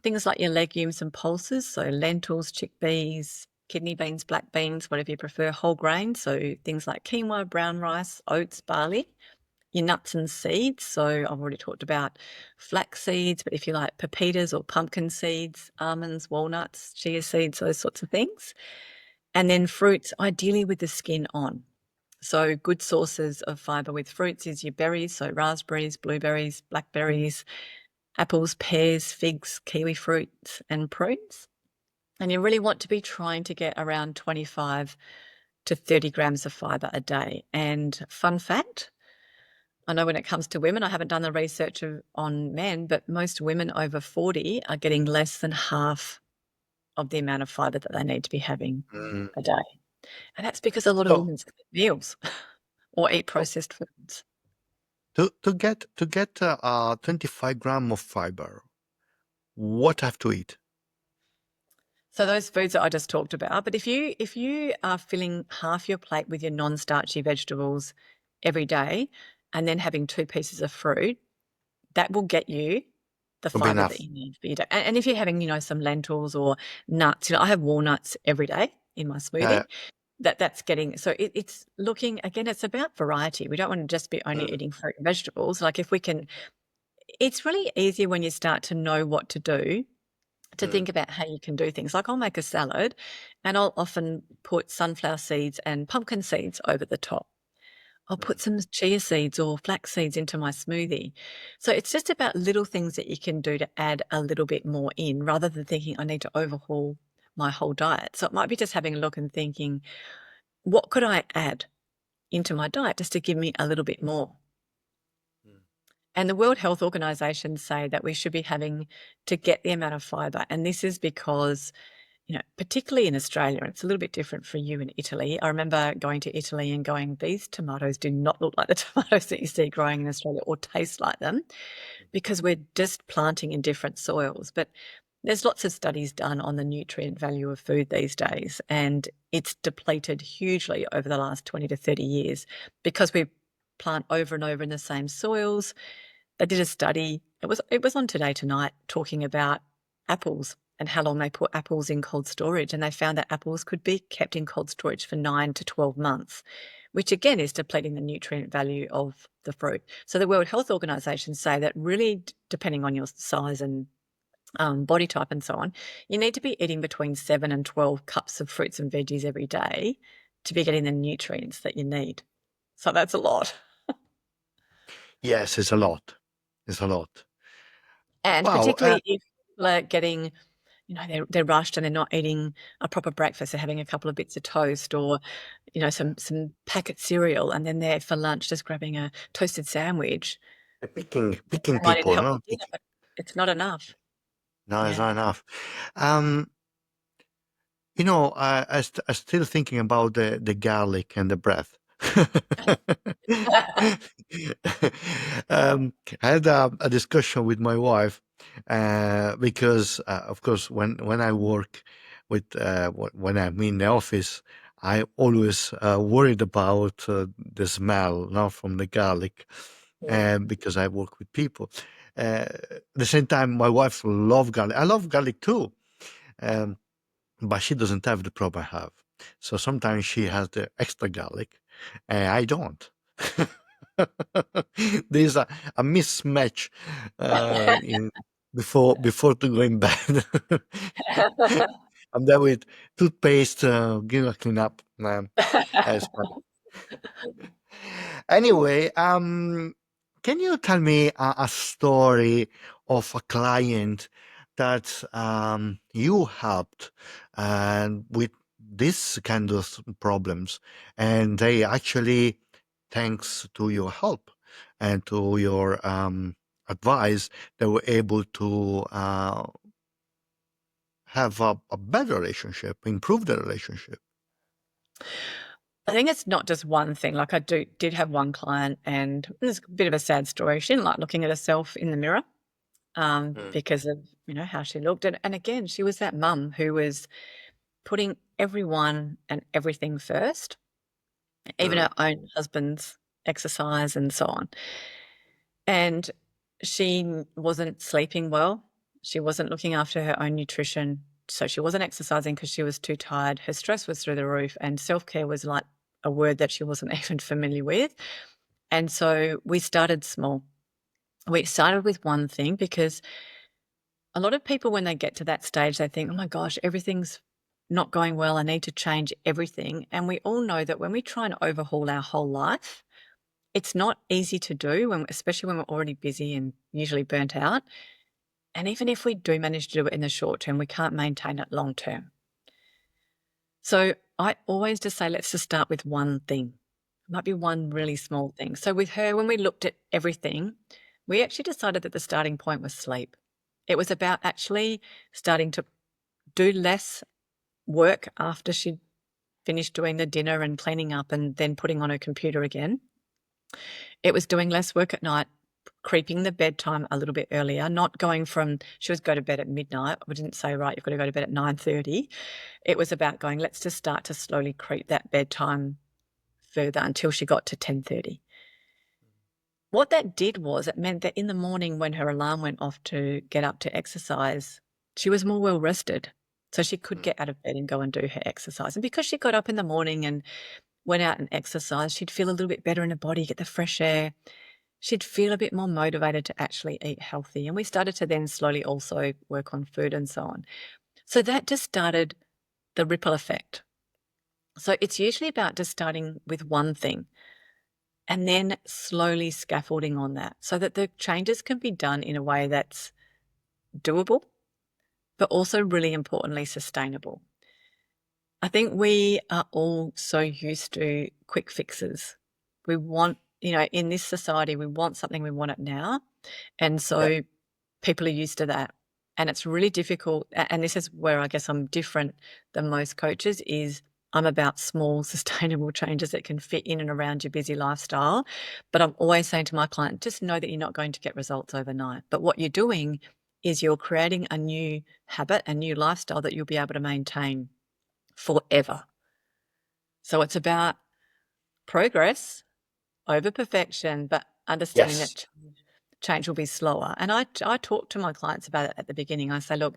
Things like your legumes and pulses, so lentils, chickpeas, kidney beans, black beans, whatever you prefer, whole grains, so things like quinoa, brown rice, oats, barley. Your nuts and seeds, so I've already talked about flax seeds, but if you like pepitas or pumpkin seeds, almonds, walnuts, chia seeds, those sorts of things. And then fruits, ideally with the skin on. So good sources of fiber with fruits is your berries, so raspberries, blueberries, blackberries, apples, pears, figs, kiwi fruits, and prunes. And you really want to be trying to get around 25 to 30 grams of fiber a day. And fun fact, I know when it comes to women, I haven't done the research on men, but most women over 40 are getting less than half of the amount of fiber that they need to be having Mm. a day. And that's because a lot of So women skip meals or eat so processed foods. to get 25 gram of fiber, what I have to eat? So those foods that I just talked about, but if you are filling half your plate with your non-starchy vegetables every day and then having 2 pieces of fruit, that will get you the Will be fiber that enough. you need for your day. And if you're having, some lentils or nuts, I have walnuts every day in my Yeah. smoothie. That's getting so it's looking again, it's about variety. We don't want to just be only Mm, eating fruit and vegetables. Like if we can, it's really easier when you start to know what to do to mm, think about how you can do things. Like I'll make a salad and I'll often put sunflower seeds and pumpkin seeds over the top. I'll mm, put some chia seeds or flax seeds into my smoothie. So it's just about little things that you can do to add a little bit more in rather than thinking I need to overhaul my whole diet. So it might be just having a look and thinking, what could I add into my diet just to give me a little bit more? mm, And the World Health Organization say that we should be having to get the amount of fiber. And this is because, particularly in Australia, and it's a little bit different for you in Italy. I remember going to Italy and going, these tomatoes do not look like the tomatoes that you see growing in Australia or taste like them because we're just planting in different soils. But there's lots of studies done on the nutrient value of food these days, and it's depleted hugely over the last 20 to 30 years because we plant over and over in the same soils. They did a study, it was on Today Tonight, talking about apples and how long they put apples in cold storage, and they found that apples could be kept in cold storage for 9 to 12 months, which again is depleting the nutrient value of the fruit. So the World Health Organization say that really depending on your size and body type and so on, you need to be eating between 7 and 12 cups of fruits and veggies every day to be getting the nutrients that you need. So that's a lot. Yes, it's a lot. It's a lot. And Wow. particularly if people are getting, they're rushed and they're not eating a proper breakfast, they're having a couple of bits of toast or, some packet cereal, and then they're for lunch just grabbing a toasted sandwich. Picking They might need people, help no? with dinner, but it's not enough. No, it's Yeah. not enough. Um, I still thinking about the garlic and the breath. I had a discussion with my wife because, of course, when I work when I'm in the office, I always worried about the smell, now from the garlic, Mm. because I work with people. At the same time, my wife love garlic. I love garlic too. Um, but she doesn't have the problem I have. So sometimes she has the extra garlic, and I don't. There's a mismatch in before to go in bed. I'm there with toothpaste, give a clean up. That's fun. Anyway, can you tell me a story of a client that you helped with this kind of problems, and they actually, thanks to your help and to your advice, they were able to have a better relationship, improve the relationship? I think it's not just one thing. Like I did have one client, and it's a bit of a sad story. She didn't like looking at herself in the mirror Mm, because of how she looked. And again, she was that mum who was putting everyone and everything first, even mm, her own husband's exercise and so on. And she wasn't sleeping well. She wasn't looking after her own nutrition. So she wasn't exercising because she was too tired. Her stress was through the roof, and self care was like a word that she wasn't even familiar with. And so we started small. We started with one thing because a lot of people, when they get to that stage, they think, oh my gosh, everything's not going well. I need to change everything. And we all know that when we try and overhaul our whole life, it's not easy to do, especially when we're already busy and usually burnt out. And even if we do manage to do it in the short term, we can't maintain it long term. So I always just say, let's just start with one thing. It might be one really small thing. So with her, when we looked at everything, we actually decided that the starting point was sleep. It was about actually starting to do less work after she'd finished doing the dinner and cleaning up and then putting on her computer again. It was doing less work at night, creeping the bedtime a little bit earlier, not going from she was go to bed at midnight. We didn't say, right, you've got to go to bed at 9:30. It was about going, let's just start to slowly creep that bedtime further until she got to 10:30. What that did was it meant that in the morning when her alarm went off to get up to exercise, she was more well rested. So she could get out of bed and go and do her exercise. And because she got up in the morning and went out and exercised, she'd feel a little bit better in her body, get the fresh air. She'd feel a bit more motivated to actually eat healthy. And we started to then slowly also work on food and so on. So that just started the ripple effect. So it's usually about just starting with one thing and then slowly scaffolding on that so that the changes can be done in a way that's doable, but also really importantly, sustainable. I think we are all so used to quick fixes. We want, in this society, we want something, we want it now. And so people are used to that. And it's really difficult. And this is where I guess I'm different than most coaches is I'm about small, sustainable changes that can fit in and around your busy lifestyle. But I'm always saying to my client, just know that you're not going to get results overnight. But what you're doing is you're creating a new habit, a new lifestyle that you'll be able to maintain forever. So it's about progress over perfection, but understanding Yes. that change will be slower. And I talk to my clients about it at the beginning. I say, look,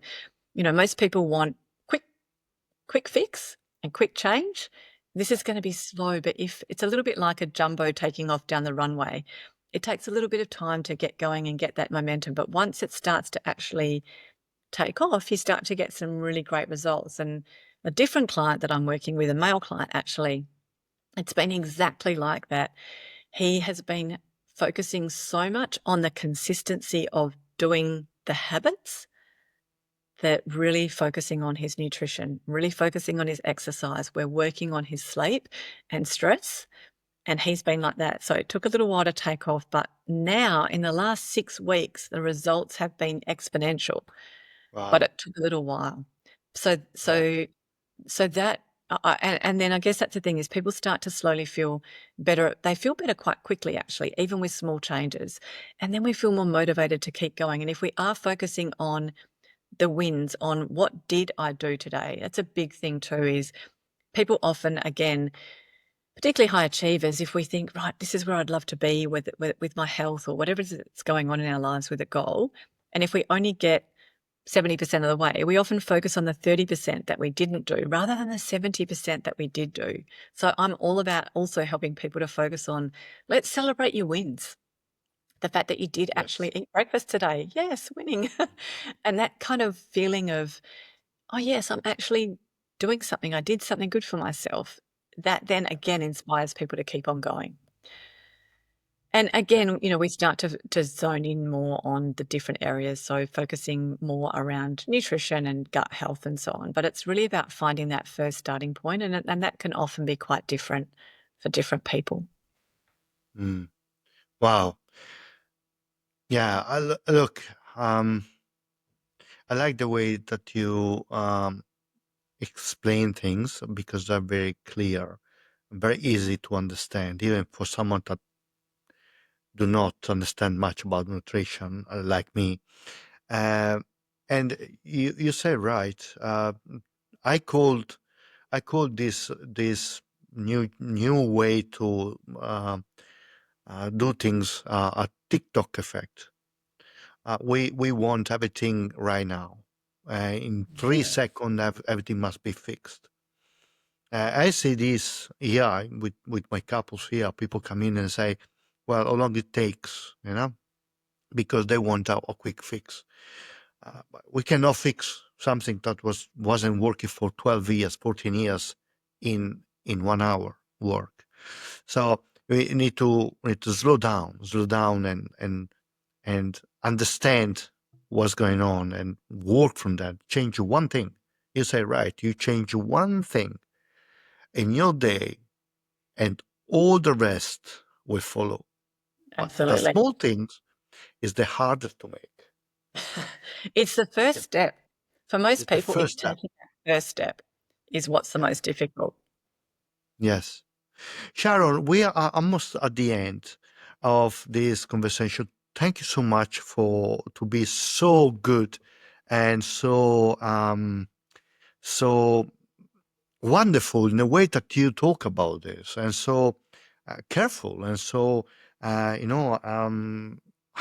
most people want quick fix and quick change. This is going to be slow, but if it's a little bit like a jumbo taking off down the runway, it takes a little bit of time to get going and get that momentum. But once it starts to actually take off, you start to get some really great results. And a different client that I'm working with, a male client actually, it's been exactly like that. He has been focusing so much on the consistency of doing the habits that really focusing on his nutrition, really focusing on his exercise. We're working on his sleep and stress. And he's been like that. So it took a little while to take off. But now, in the last 6 weeks, the results have been exponential. But Wow. it took a little while. So that, and then I guess that's the thing is people start to slowly feel better. They feel better quite quickly, actually, even with small changes. And then we feel more motivated to keep going. And if we are focusing on the wins, on what did I do today, that's a big thing too, is people often, again, particularly high achievers, if we think, right, this is where I'd love to be with my health or whatever is that's going on in our lives with a goal. And if we only get 70% of the way, we often focus on the 30% that we didn't do rather than the 70% that we did do. So I'm all about also helping people to focus on, let's celebrate your wins. The fact that you did actually Yes. eat breakfast today. Yes, winning. And that kind of feeling of, oh, yes, I'm actually doing something. I did something good for myself. That then again inspires people to keep on going. And Yeah. again, we start to zone in more on the different areas, so focusing more around nutrition and gut health and so on. But it's really about finding that first starting point, and that can often be quite different for different people. Mm. Wow. Yeah. Look. I like the way that you explain things because they're very clear, very easy to understand, even for someone that do not understand much about nutrition, like me. Uh, and you say right. I called this new way to do things a TikTok effect. We want everything right now. In 3 seconds, everything must be fixed. I see this here with my couples here. People come in and say, "Well, how long it takes?" Because they want a quick fix. But we cannot fix something that wasn't working for 12 years, 14 years in 1 hour work. So we need to slow down and understand what's going on and work from that. Change one thing. You say, right, you change one thing in your day and all the rest will follow. But the Absolutely. small things is the hardest to make. It's the first Yeah. step. For most It's the people, it's first step. taking that first step is what's the Yeah. most difficult. Yes. Sharon, we are almost at the end of this conversation. Thank you so much for to be so good and so wonderful in the way that you talk about this, and so careful, and so you know.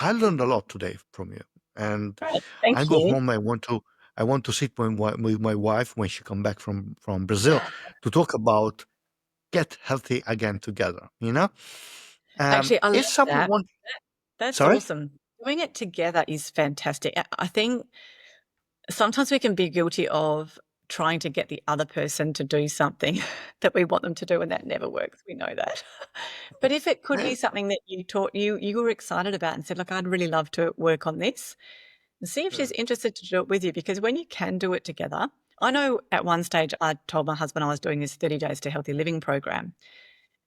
I learned a lot today from you, and Great. Thank I go you. home. I want to sit with my wife when she come back from Brazil to talk about get healthy again together. Actually, I love If someone that. wants, That's sorry, awesome. Doing it together is fantastic. I think sometimes we can be guilty of trying to get the other person to do something that we want them to do, and that never works. We know that. But if it could be something that you were excited about and said, "Look, I'd really love to work on this," and see if she's interested to do it with you. Because when you can do it together, I know at one stage I told my husband I was doing this 30 Days to Healthy Living program,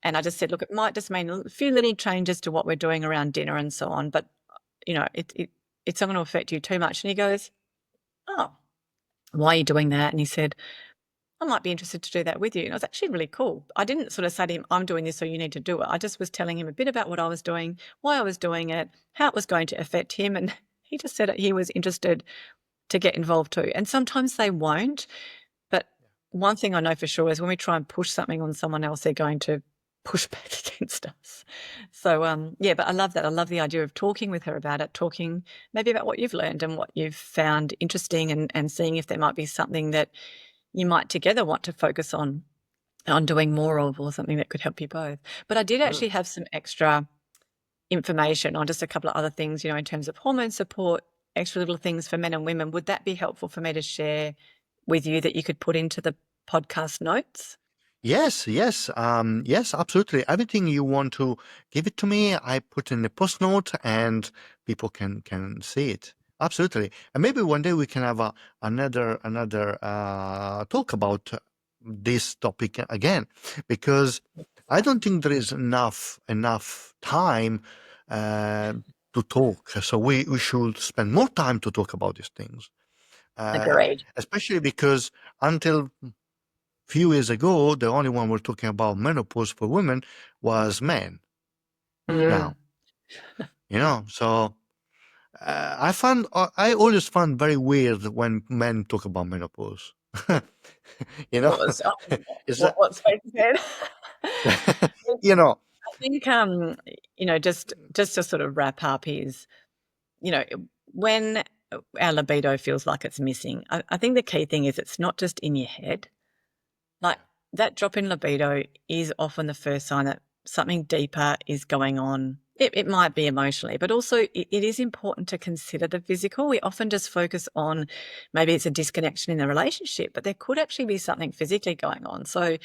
and I just said, "Look, it might just mean a few little changes to what we're doing around dinner and so on, but it's not going to affect you too much." And he goes, "Oh, why are you doing that?" And he said, "I might be interested to do that with you." And it was actually really cool. I didn't sort of say to him, "I'm doing this, so you need to do it." I just was telling him a bit about what I was doing, why I was doing it, how it was going to affect him. And he just said that he was interested to get involved too. And sometimes they won't. But one thing I know for sure is when we try and push something on someone else, they're going to push back against us. So, yeah, but I love that. I love the idea of talking with her about it, talking maybe about what you've learned and what you've found interesting, and seeing if there might be something that you might together want to focus on doing more of, or something that could help you both. But I did actually have some extra information on just a couple of other things, in terms of hormone support, extra little things for men and women. Would that be helpful for me to share with you that you could put into the podcast notes? Yes, absolutely. Everything you want to give it to me, I put in the post note, and people can see it. Absolutely, and maybe one day we can have another talk about this topic again, because I don't think there is enough time uh, to talk. So we should spend more time to talk about these things, Agreed. especially because until few years ago, the only one we're talking about menopause for women was men. Mm. Now, so I always found very weird when men talk about menopause. you know, Pause. Oh, is that what's face said? you know? I think, just to sort of wrap up is, when our libido feels like it's missing, I think the key thing is it's not just in your head. Like, that drop in libido is often the first sign that something deeper is going on. It might be emotionally, but also it is important to consider the physical. We often just focus on maybe it's a disconnection in the relationship, but there could actually be something physically going on. So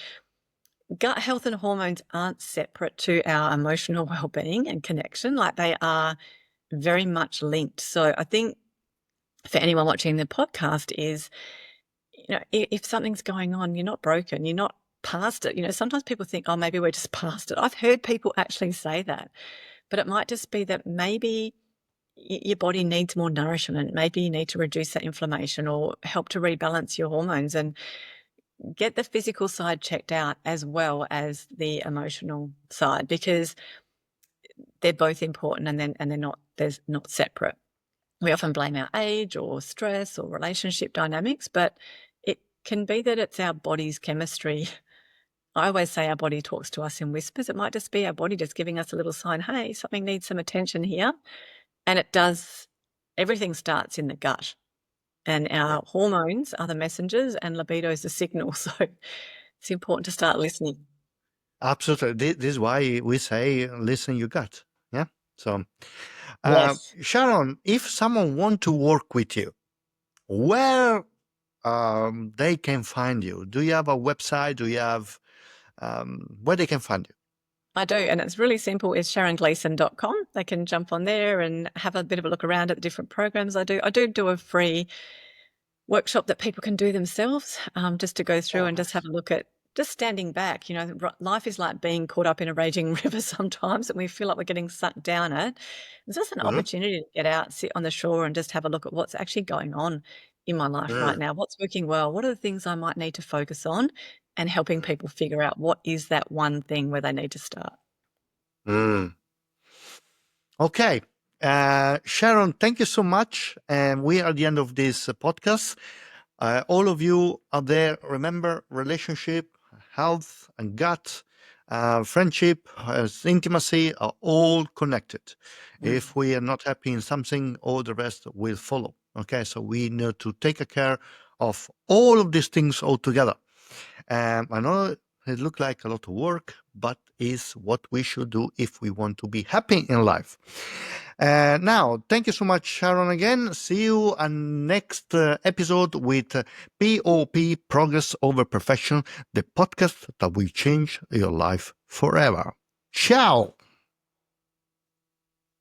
gut health and hormones aren't separate to our emotional well-being and connection. Like, they are very much linked. So I think for anyone watching the podcast is, if something's going on, you're not broken, you're not past it. Sometimes people think, oh, maybe we're just past it. I've heard people actually say that, but it might just be that maybe your body needs more nourishment. Maybe you need to reduce that inflammation or help to rebalance your hormones, and get the physical side checked out as well as the emotional side, because they're both important, and they're not separate. We often blame our age or stress or relationship dynamics, but it can be that it's our body's chemistry. I always say our body talks to us in whispers. It might just be our body just giving us a little sign, hey, something needs some attention here. And it does. Everything starts in the gut, and our hormones are the messengers and libido is the signal. So it's important to start listening. Absolutely. This is why we say listen your gut. Yeah. So, Yes. Sharon, if someone want to work with you, where they can find you? Do you have a website? Do you have where they can find you? I do, and it's really simple. It's SharonGleason.com. They can jump on there and have a bit of a look around at the different programs I do. I do a free workshop that people can do themselves, just to go through and just have a look at just standing back. Life is like being caught up in a raging river sometimes, and we feel like we're getting sucked down it. It's just an opportunity to get out, sit on the shore, and just have a look at what's actually going on in my life right now. What's working well? What are the things I might need to focus on? And helping people figure out what is that one thing where they need to start. Okay. Sharon, thank you so much. And we are at the end of this podcast. All of you out there, remember, relationship, health, and gut, friendship, intimacy are all connected. If we are not happy in something, all the rest will follow. Okay, so we need to take care of all of these things all together. I know it looks like a lot of work, but is what we should do if we want to be happy in life. Now, thank you so much, Sharon, again. See you on next episode with POP, Progress Over Perfection, the podcast that will change your life forever. Ciao!